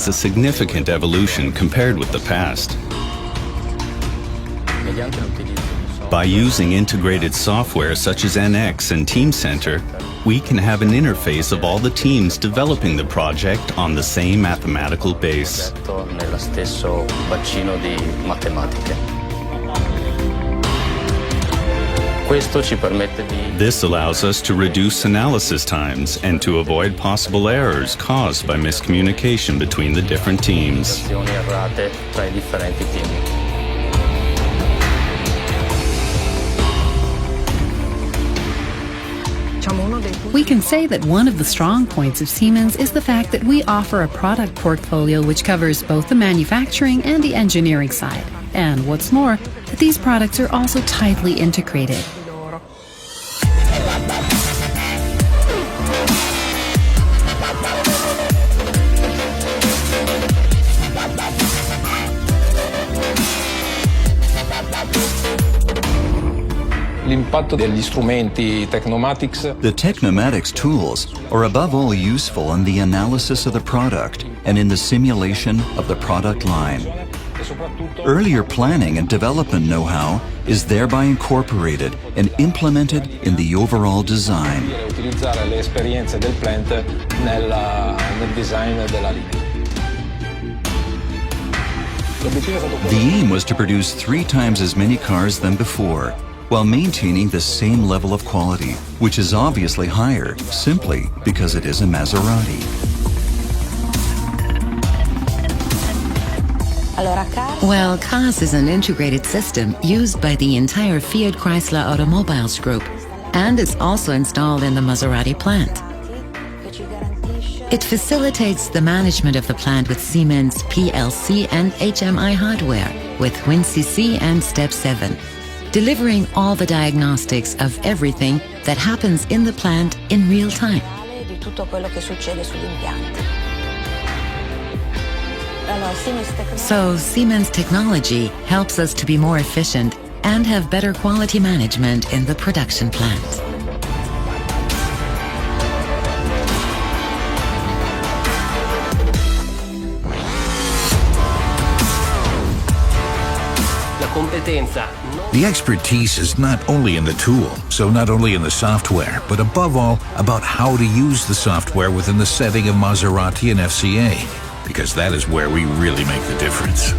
a significant evolution compared with the past. By using integrated software such as NX and Team Center, we can have an interface of all the teams developing the project on the same mathematical base. This allows us to reduce analysis times and to avoid possible errors caused by miscommunication between the different teams. We can say that one of the strong points of Siemens is the fact that we offer a product portfolio which covers both the manufacturing and the engineering side. And what's more, that these products are also tightly integrated. The Technomatics tools are above all useful in the analysis of the product and in the simulation of the product line. Earlier planning and development know-how is thereby incorporated and implemented in the overall design. The aim was to produce 3 times as many cars than before, while maintaining the same level of quality, which is obviously higher simply because it is a Maserati. Well, CAS is an integrated system used by the entire Fiat Chrysler Automobiles Group and is also installed in the Maserati plant. It facilitates the management of the plant with Siemens PLC and HMI hardware with WinCC and Step 7. Delivering all the diagnostics of everything that happens in the plant in real time. So Siemens technology helps us to be more efficient and have better quality management in the production plant. The expertise is not only in the tool, so not only in the software, but above all about how to use the software within the setting of Maserati and FCA, because that is where we really make the difference.